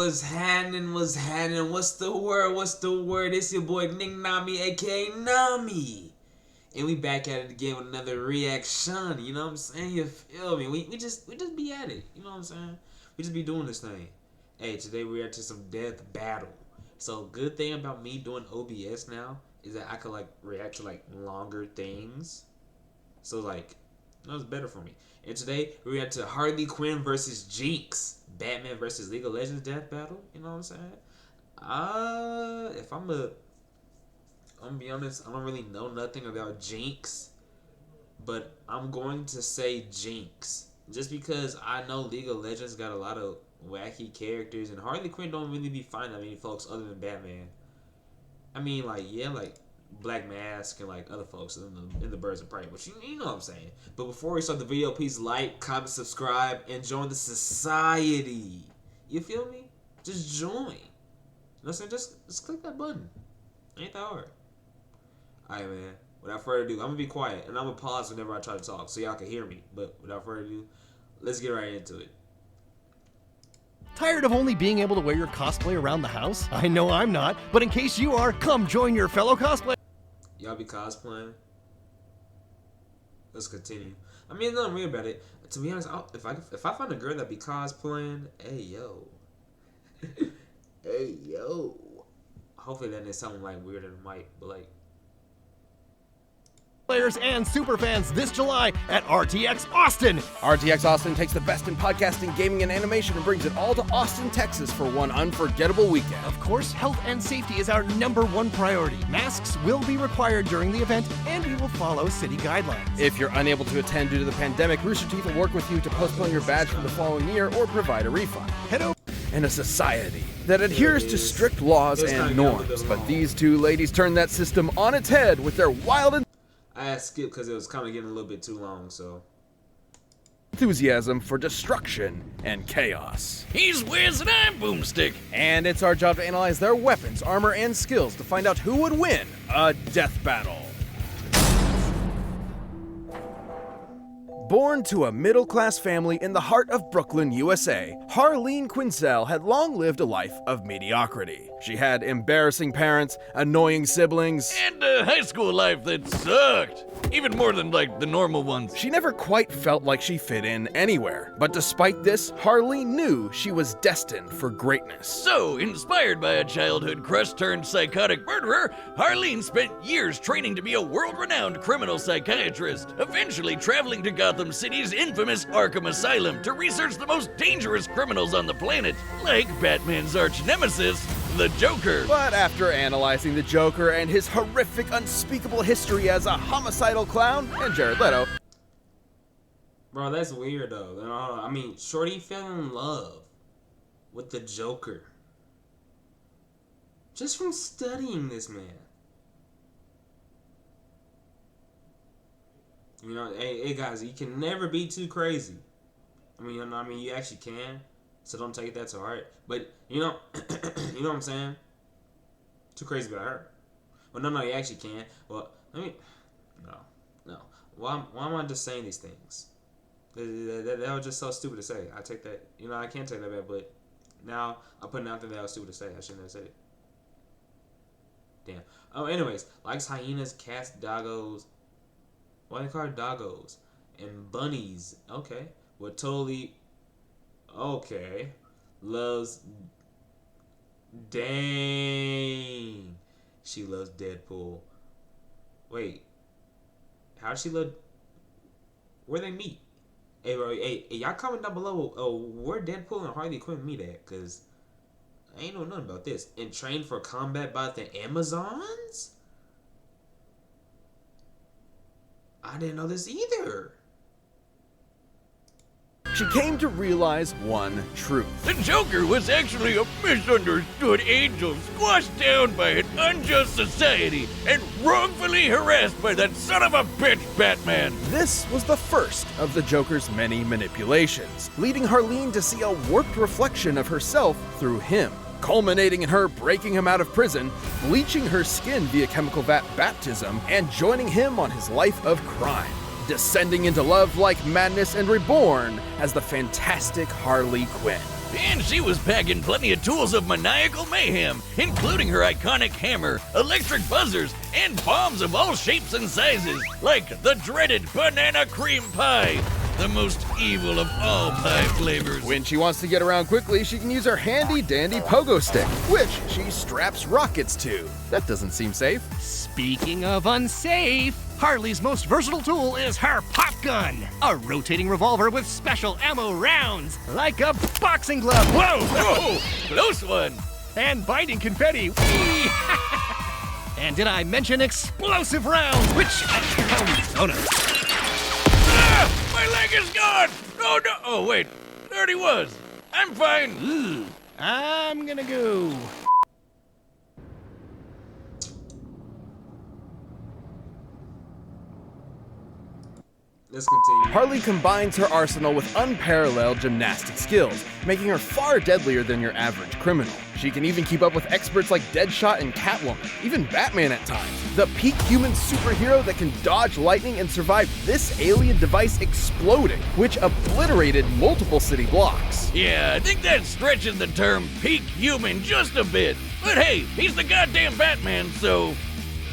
What's happening? What's the word? It's your boy Nick Nami, aka Nami. And we back at it again with another reaction. You know what I'm saying? You feel me? We just be at it. You know what I'm saying? We just be doing this thing. Hey, today we react to some death battle. So good thing about me doing OBS now is that I could like react to like longer things. So like that was better for me. And today we react to Harley Quinn versus Jinx. Batman versus League of Legends death battle. You know what I'm saying? If I'm gonna be honest, I don't really know nothing about Jinx, but I'm going to say Jinx just because I know League of Legends got a lot of wacky characters, and Harley Quinn don't really be finding that many folks other than Batman. I mean, like, yeah, like Black Mask and like other folks in the Birds of Prey, but you know what I'm saying. But before we start the video, please like, comment, subscribe, and join the society. You feel me? Just join. Listen, just click that button. Ain't that hard. Alright, man. Without further ado, I'm gonna be quiet and I'm gonna pause whenever I try to talk so y'all can hear me. But without further ado, let's get right into it. Tired of only being able to wear your cosplay around the house? I know I'm not, but in case you are, come join your fellow cosplay. Y'all be cosplaying? Let's continue. I mean, nothing weird about it. To be honest, if I find a girl that be cosplaying, hey yo, hey yo. Hopefully that didn't sound like weirder than Mike, but like. Players and superfans this July at RTX Austin. RTX Austin takes the best in podcasting, gaming, and animation and brings it all to Austin, Texas for one unforgettable weekend. Of course, health and safety is our #1 priority. Masks will be required during the event, and we will follow city guidelines. If you're unable to attend due to the pandemic, Rooster Teeth will work with you to postpone your badge for the following year or provide a refund. Head over. In a society that adheres to strict laws and norms, but these two ladies turn that system on its head with their wild I had skipped because it was kind of getting a little bit too long, so. enthusiasm for destruction and chaos. He's Wiz and I'm Boomstick. And it's our job to analyze their weapons, armor, and skills to find out who would win a death battle. Born to a middle-class family in the heart of Brooklyn, USA, Harleen Quinzel had long lived a life of mediocrity. She had embarrassing parents, annoying siblings, And a high school life that sucked. Even more than, like, the normal ones. She never quite felt like she fit in anywhere. But despite this, Harleen knew she was destined for greatness. So, inspired by a childhood crush turned psychotic murderer, Harleen spent years training to be a world-renowned criminal psychiatrist, eventually traveling to Gotham City's infamous Arkham Asylum to research the most dangerous criminals on the planet, like Batman's arch-nemesis, the Joker. But after analyzing the Joker and his horrific, unspeakable history as a homicidal clown, and Jared Leto, Bro, that's weird though. I mean, Shorty fell in love with the Joker just from studying this man. You know, hey guys, you can never be too crazy. I mean, you actually can. So don't take that to heart. But you know, you know what I'm saying? Too crazy about her. Well, no, you actually can. Well, no. Why am I just saying these things? That was just so stupid to say. I take that. You know, I can't take that back. But now I'm putting out there that was stupid to say. I shouldn't have said it. Damn. Oh, anyways, likes hyenas, cats, doggos. Why they call it doggos? And bunnies. Okay. Well, totally. Okay. Loves. Dang. She loves Deadpool. Wait. How'd she love. Where they meet? Hey, bro, hey, y'all comment down below where Deadpool and Harley Quinn meet at, because I ain't know nothing about this. And trained for combat by the Amazons? I didn't know this either. she came to realize one truth. The Joker was actually a misunderstood angel squashed down by an unjust society and wrongfully harassed by that son of a bitch Batman. This was the first of the Joker's many manipulations, leading Harleen to see a warped reflection of herself through him, culminating in her breaking him out of prison, bleaching her skin via chemical vat baptism, and joining him on his life of crime, descending into love like madness and reborn as the fantastic Harley Quinn. And she was packing plenty of tools of maniacal mayhem, including her iconic hammer, electric buzzers, and bombs of all shapes and sizes, like the dreaded banana cream pie, the most evil of all pie flavors. When she wants to get around quickly, she can use her handy-dandy pogo stick, which she straps rockets to. That doesn't seem safe. Speaking of unsafe, Harley's most versatile tool is her pop gun, a rotating revolver with special ammo rounds, like a boxing glove. Whoa! Whoa, close one. And binding confetti. Whee! And did I mention explosive rounds, which... oh no. Ah, my leg is gone. Oh no. Oh wait, there he was. I'm fine. Ugh. I'm gonna go. Let's continue. Harley combines her arsenal with unparalleled gymnastic skills, making her far deadlier than your average criminal. She can even keep up with experts like Deadshot and Catwoman, even Batman at times. The peak human superhero that can dodge lightning and survive this alien device exploding, which obliterated multiple city blocks. Yeah, I think that's stretching the term peak human just a bit. But hey, he's the goddamn Batman, so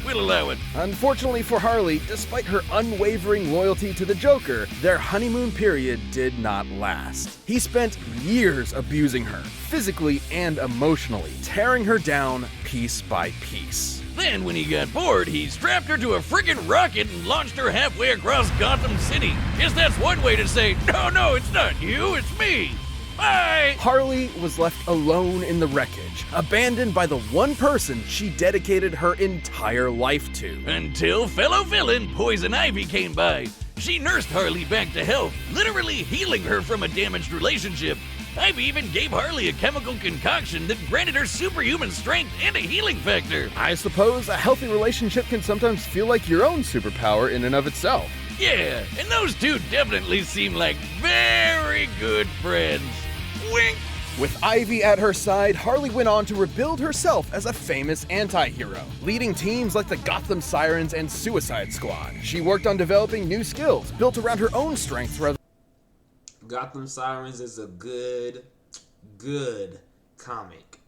we'll allow it. Unfortunately for Harley, despite her unwavering loyalty to the Joker, their honeymoon period did not last. He spent years abusing her, physically and emotionally, tearing her down piece by piece. Then, when he got bored, he strapped her to a friggin' rocket and launched her halfway across Gotham City. Guess that's one way to say, no, it's not you, it's me. Bye! Harley was left alone in the wreckage, abandoned by the one person she dedicated her entire life to. Until fellow villain Poison Ivy came by. She nursed Harley back to health, literally healing her from a damaged relationship. Ivy even gave Harley a chemical concoction that granted her superhuman strength and a healing factor. I suppose a healthy relationship can sometimes feel like your own superpower in and of itself. Yeah, and those two definitely seem like very good friends. Wink! With Ivy at her side, Harley went on to rebuild herself as a famous anti-hero, leading teams like the Gotham Sirens and Suicide Squad. She worked on developing new skills built around her own strengths rather. Gotham Sirens is a good comic.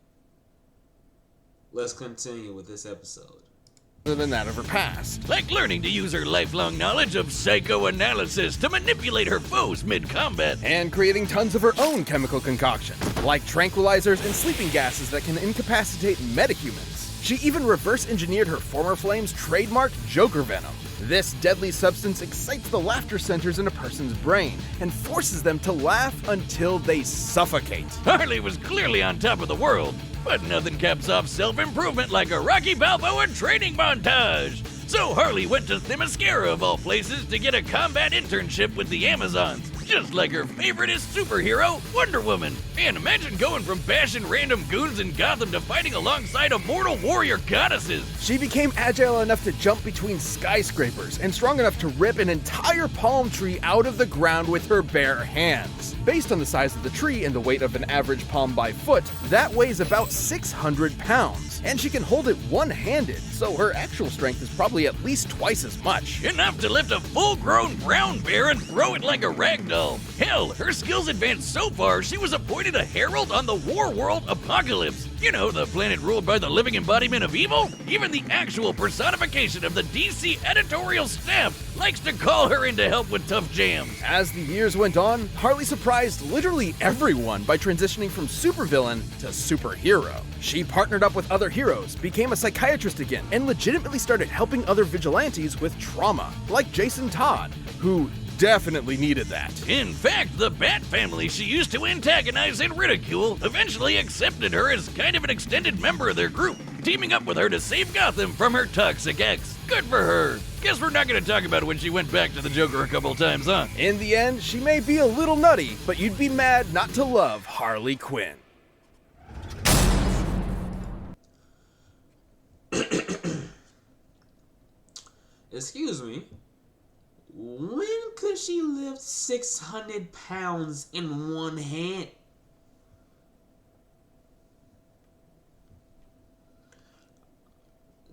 Let's continue with this episode. Than that of her past. Like learning to use her lifelong knowledge of psychoanalysis to manipulate her foes mid-combat. And creating tons of her own chemical concoctions, like tranquilizers and sleeping gases that can incapacitate metahumans. She even reverse engineered her former flame's trademark Joker Venom. This deadly substance excites the laughter centers in a person's brain and forces them to laugh until they suffocate. Harley was clearly on top of the world, but nothing caps off self-improvement like a Rocky Balboa training montage. So Harley went to Themyscira of all places to get a combat internship with the Amazons, just like her favoriteest superhero, Wonder Woman. And imagine going from bashing random goons in Gotham to fighting alongside immortal warrior goddesses. She became agile enough to jump between skyscrapers and strong enough to rip an entire palm tree out of the ground with her bare hands. Based on the size of the tree and the weight of an average palm by foot, that weighs about 600 pounds. And she can hold it one-handed, so her actual strength is probably at least twice as much. Enough to lift a full-grown brown bear and throw it like a rag doll. Hell, her skills advanced so far, she was appointed a herald on the War World Apocalypse. You know, the planet ruled by the living embodiment of evil? Even the actual personification of the DC editorial staff likes to call her in to help with tough jams. As the years went on, Harley surprised literally everyone by transitioning from supervillain to superhero. She partnered up with other heroes, became a psychiatrist again, and legitimately started helping other vigilantes with trauma, like Jason Todd, who definitely needed that. In fact, the Bat family she used to antagonize and ridicule eventually accepted her as kind of an extended member of their group, teaming up with her to save Gotham from her toxic ex. Good for her. Guess we're not going to talk about when she went back to the Joker a couple times, huh? In the end, she may be a little nutty, but you'd be mad not to love Harley Quinn. Excuse me. When could she lift 600 pounds in one hand?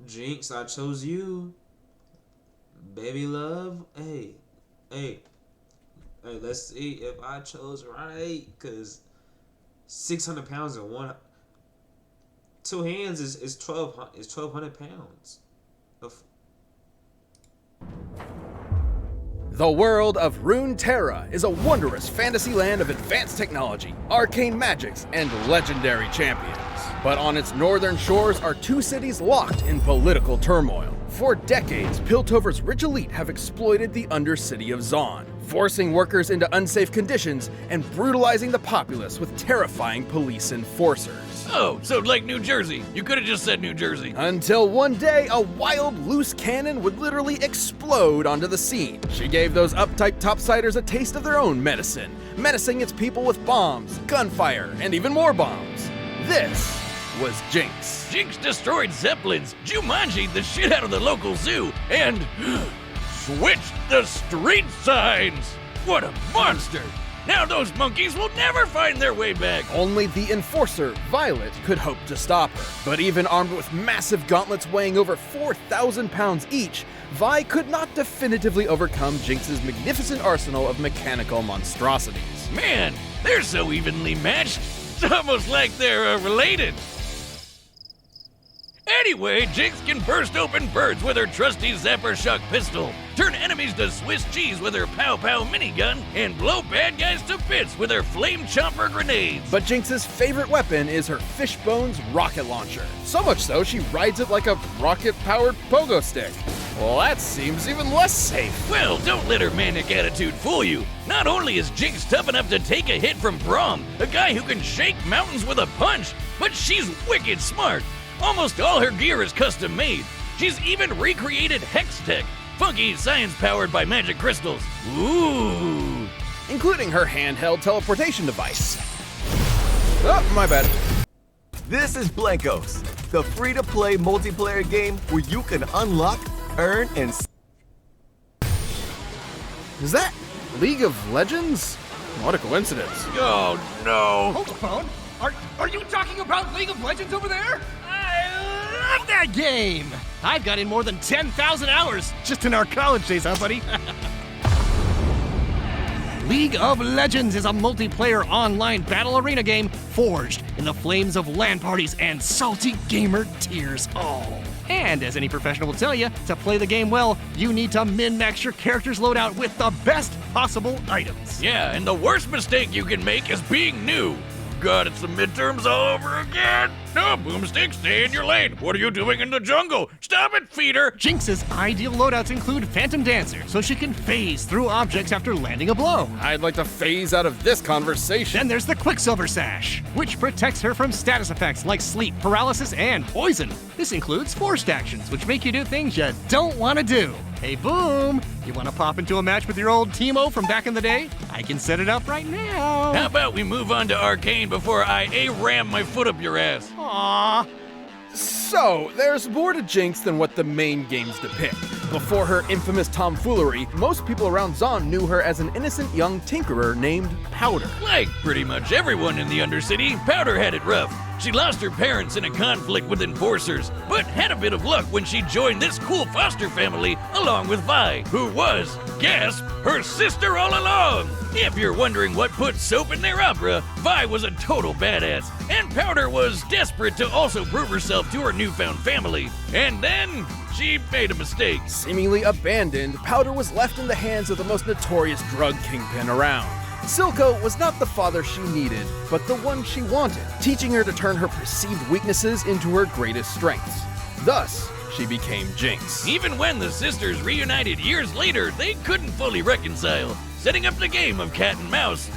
Jinx, I chose you. Baby love. Hey, let's see if I chose right. Cause 600 pounds in one. 2 hands is 1,200 pounds. The world of Runeterra is a wondrous fantasy land of advanced technology, arcane magics, and legendary champions. But on its northern shores are 2 cities locked in political turmoil. For decades, Piltover's rich elite have exploited the undercity of Zaun, forcing workers into unsafe conditions and brutalizing the populace with terrifying police enforcers. Oh, so like New Jersey. You could have just said New Jersey. Until one day, a wild, loose cannon would literally explode onto the scene. She gave those uptight topsiders a taste of their own medicine, menacing its people with bombs, gunfire, and even more bombs. This was Jinx. Jinx destroyed Zeppelins, Jumanji'd the shit out of the local zoo, and switched the street signs. What a monster! Now those monkeys will never find their way back. Only the enforcer, Violet, could hope to stop her. But even armed with massive gauntlets weighing over 4,000 pounds each, Vi could not definitively overcome Jinx's magnificent arsenal of mechanical monstrosities. Man, they're so evenly matched. It's almost like they're related. Anyway, Jinx can burst open birds with her trusty Zapper Shock pistol, turn enemies to Swiss cheese with her Pow Pow minigun, and blow bad guys to bits with her Flame Chomper grenades. But Jinx's favorite weapon is her Fishbones rocket launcher. So much so, she rides it like a rocket-powered pogo stick. Well, that seems even less safe. Well, don't let her manic attitude fool you. Not only is Jinx tough enough to take a hit from Braum, a guy who can shake mountains with a punch, but she's wicked smart. Almost all her gear is custom made. She's even recreated Hex Tech, funky science powered by magic crystals. Ooh. Including her handheld teleportation device. Oh, my bad. This is Blankos, the free-to-play multiplayer game where you can unlock, earn, and... Is that League of Legends? What a coincidence. Oh no. Hold the phone. Are you talking about League of Legends over there? I love that game! I've got in more than 10,000 hours just in our college days, huh, buddy? League of Legends is a multiplayer online battle arena game forged in the flames of LAN parties and salty gamer tears. Oh. And as any professional will tell you, to play the game well, you need to min-max your character's loadout with the best possible items. Yeah, and the worst mistake you can make is being new. God, it's the midterms all over again. No, Boomstick, stay in your lane. What are you doing in the jungle? Stop it, feeder. Jinx's ideal loadouts include Phantom Dancer, so she can phase through objects after landing a blow. I'd like to phase out of this conversation. Then there's the Quicksilver Sash, which protects her from status effects like sleep, paralysis, and poison. This includes forced actions, which make you do things you don't want to do. Hey, Boom, you want to pop into a match with your old Teemo from back in the day? I can set it up right now. How about we move on to Arcane before I ram my foot up your ass? Aww. So, there's more to Jinx than what the main games depict. Before her infamous tomfoolery, most people around Zaun knew her as an innocent young tinkerer named Powder. Like pretty much everyone in the Undercity, Powder had it rough. She lost her parents in a conflict with enforcers, but had a bit of luck when she joined this cool foster family along with Vi, who was, gasp, her sister all along. If you're wondering what put soap in their opera, Vi was a total badass, and Powder was desperate to also prove herself to her newfound family. And then she made a mistake. Seemingly abandoned, Powder was left in the hands of the most notorious drug kingpin around. Silco was not the father she needed, but the one she wanted, teaching her to turn her perceived weaknesses into her greatest strengths. Thus, she became Jinx. Even when the sisters reunited years later, they couldn't fully reconcile, setting up the game of cat and mouse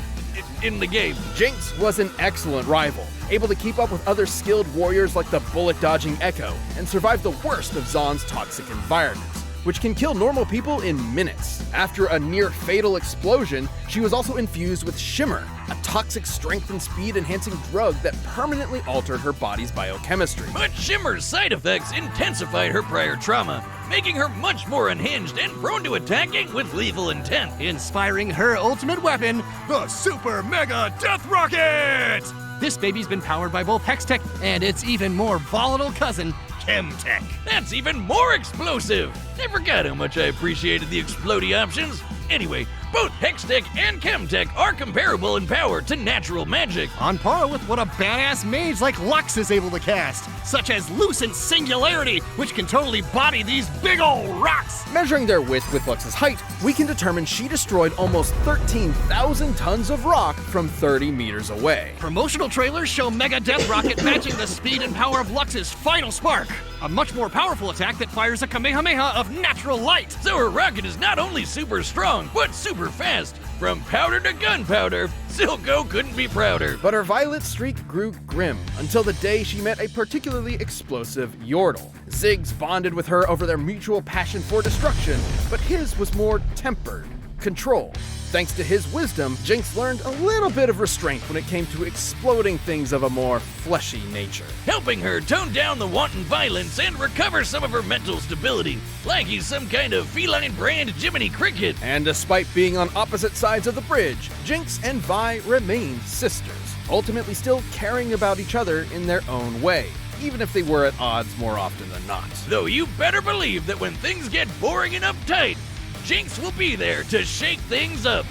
in the game. Jinx was an excellent rival, able to keep up with other skilled warriors like the bullet-dodging Echo, and survive the worst of Zaun's toxic environments, which can kill normal people in minutes. After a near-fatal explosion, she was also infused with Shimmer, a toxic strength and speed-enhancing drug that permanently altered her body's biochemistry. But Shimmer's side effects intensified her prior trauma, making her much more unhinged and prone to attacking with lethal intent. Inspiring her ultimate weapon, the Super Mega Death Rocket! This baby's been powered by both Hextech and its even more volatile cousin, Chemtech. That's even more explosive! I forgot how much I appreciated the explodey options. Anyway, Both Hextech and Chemtech are comparable in power to natural magic. On par with what a badass mage like Lux is able to cast, such as Lucent Singularity, which can totally body these big ol' rocks. Measuring their width with Lux's height, we can determine she destroyed almost 13,000 tons of rock from 30 meters away. Promotional trailers show Mega Death Rocket matching the speed and power of Lux's Final Spark, a much more powerful attack that fires a Kamehameha of natural light. So her rocket is not only super strong, but super fast. From powder to gunpowder, Silco couldn't be prouder. But her violet streak grew grim until the day she met a particularly explosive Yordle. Ziggs bonded with her over their mutual passion for destruction, but his was more tempered, controlled. Thanks to his wisdom, Jinx learned a little bit of restraint when it came to exploding things of a more fleshy nature. Helping her tone down the wanton violence and recover some of her mental stability, like he's some kind of feline brand Jiminy Cricket. And despite being on opposite sides of the bridge, Jinx and Vi remained sisters, ultimately still caring about each other in their own way, even if they were at odds more often than not. Though you better believe that when things get boring and uptight, Jinx will be there to shake things up.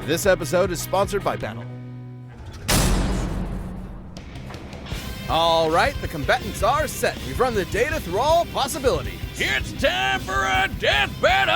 This episode is sponsored by Battle. All right, the combatants are set. We've run the data through all possibilities. It's time for a death battle!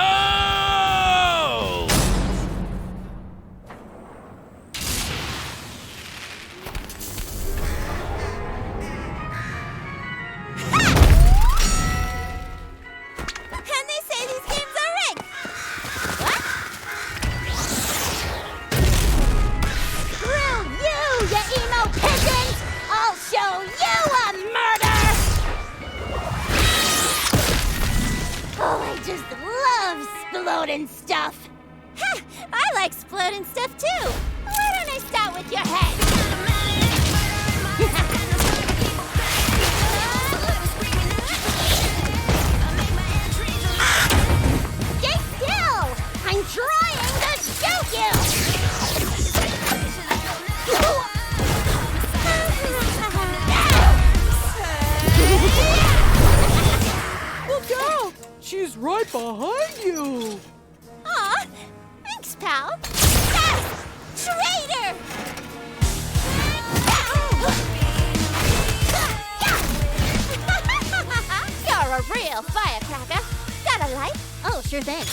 Exploding stuff. Ha! I like exploding stuff too. Why don't I start with your head? Stay still! I'm trying to shoot you! Look out! She's right behind you! Aw, thanks, pal. Ah! Traitor! You're a real firecracker. Got a light? Oh, sure thing.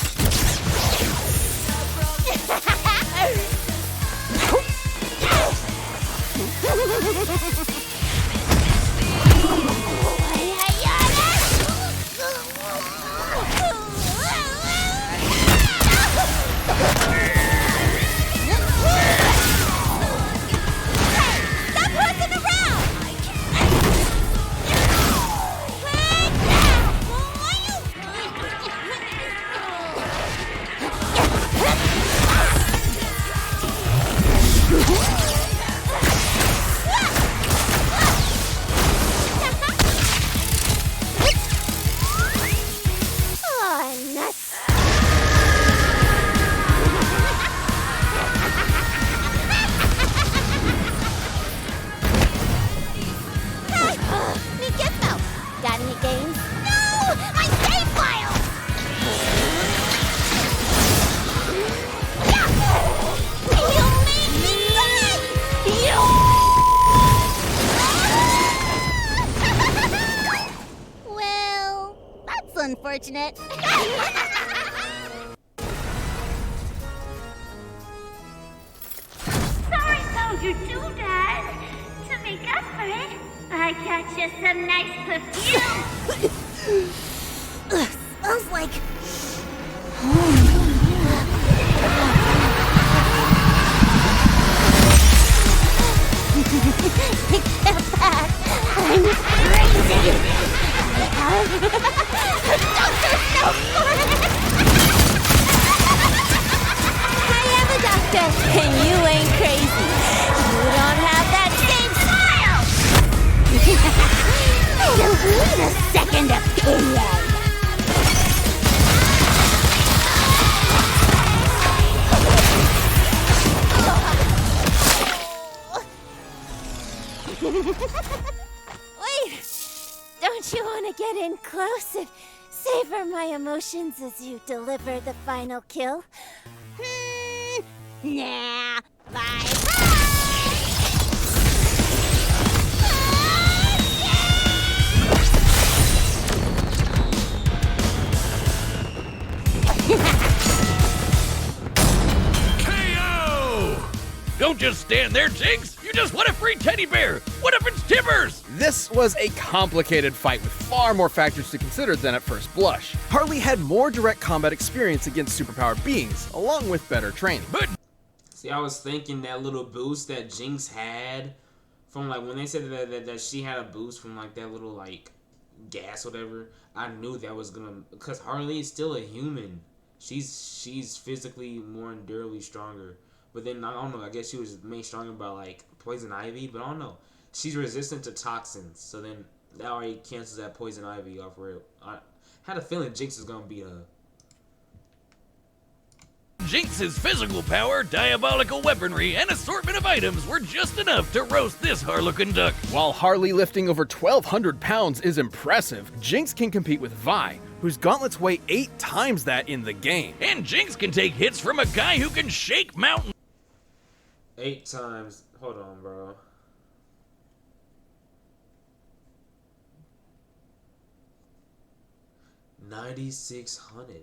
Unfortunate. Sorry, Soldier 2, Dad. To make up for it, I got you some nice perfume. Smells like... Get back! I'm crazy! Doctor, no! I am a doctor, and you ain't crazy. You don't have that same smile! I don't need a second opinion! Wait! Don't you want to get in close and Savor my emotions as you deliver the final kill. Nah, bye. KO! Don't just stand there, Jinx! You just want a free teddy bear! What if it's Tibbers? This was a complicated fight with far more factors to consider than at first blush. Harley had more direct combat experience against superpowered beings, along with better training. But See, I was thinking that little boost that Jinx had from like when they said that she had a boost from like that little like gas or whatever. I knew that was gonna, because Harley is still a human. She's physically more endurably stronger. But then I don't know. I guess she was made stronger by like poison ivy. But I don't know. She's resistant to toxins. So then that already cancels that poison ivy off real. I had a feeling Jinx was gonna beat her. Jinx's physical power, diabolical weaponry, and assortment of items were just enough to roast this Harlequin duck. While Harley lifting over 1,200 pounds is impressive, Jinx can compete with Vi, whose gauntlets weigh 8 times that in the game. And Jinx can take hits from a guy who can shake mountains. 8 times. Hold on, bro. $9,600.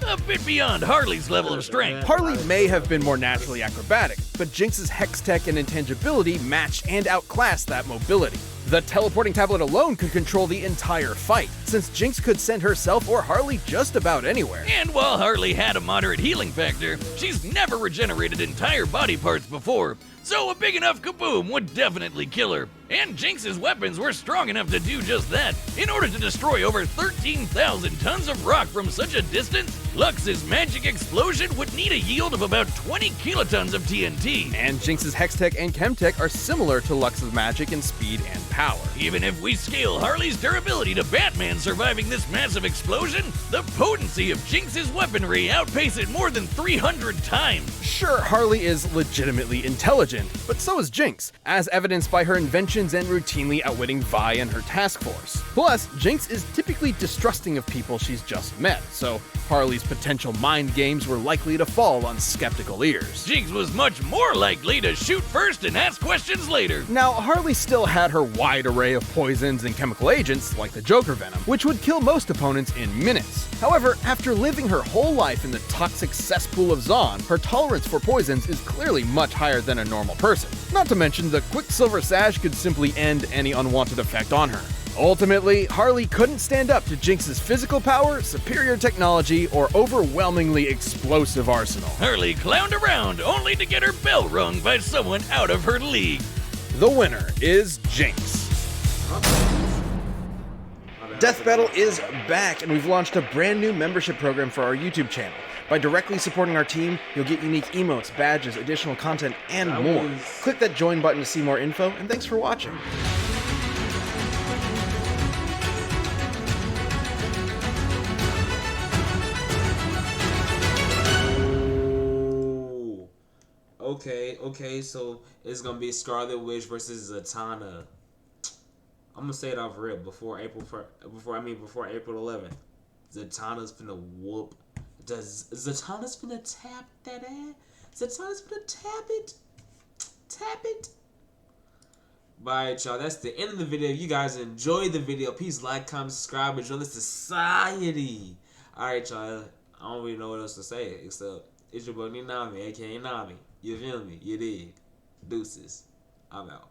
A bit beyond Harley's level of strength. Harley may have been more naturally acrobatic, but Jinx's hex tech and intangibility matched and outclassed that mobility. The teleporting tablet alone could control the entire fight, since Jinx could send herself or Harley just about anywhere. And while Harley had a moderate healing factor, she's never regenerated entire body parts before, so a big enough kaboom would definitely kill her. And Jinx's weapons were strong enough to do just that. In order to destroy over 13,000 tons of rock from such a distance, Lux's magic explosion would need a yield of about 20 kilotons of TNT. And Jinx's hex tech and chem tech are similar to Lux's magic in speed and power. Even if we scale Harley's durability to Batman surviving this massive explosion, the potency of Jinx's weaponry outpaces it more than 300 times. Sure, Harley is legitimately intelligent, but so is Jinx, as evidenced by her inventions and routinely outwitting Vi and her task force. Plus, Jinx is typically distrusting of people she's just met, so Harley's potential mind games were likely to fall on skeptical ears. Jinx was much more likely to shoot first and ask questions later. Now, Harley still had her wide array of poisons and chemical agents, like the Joker Venom, which would kill most opponents in minutes. However, after living her whole life in the toxic cesspool of Zaun, her tolerance for poisons is clearly much higher than a normal person. Not to mention, the Quicksilver Sash could simply end any unwanted effect on her. Ultimately, Harley couldn't stand up to Jinx's physical power, superior technology, or overwhelmingly explosive arsenal. Harley clowned around only to get her bell rung by someone out of her league. The winner is Jinx. Death Battle is back, and we've launched a brand new membership program for our YouTube channel. By directly supporting our team, you'll get unique emotes, badges, additional content, and more. Click that join button to see more info, and thanks for watching. Okay, so it's gonna be Scarlet Witch versus Zatanna. I'm gonna say it off rip before April 11th. Zatanna's finna whoop. Zatanna's finna tap that ass? Zatanna's finna tap it? Tap it? Alright, y'all, that's the end of the video. If you guys enjoyed the video, please like, comment, subscribe, and join the society. Alright, y'all, I don't really know what else to say except it's your boy Nami, aka Nami. You feel me? You dig? Deuces. I'm out.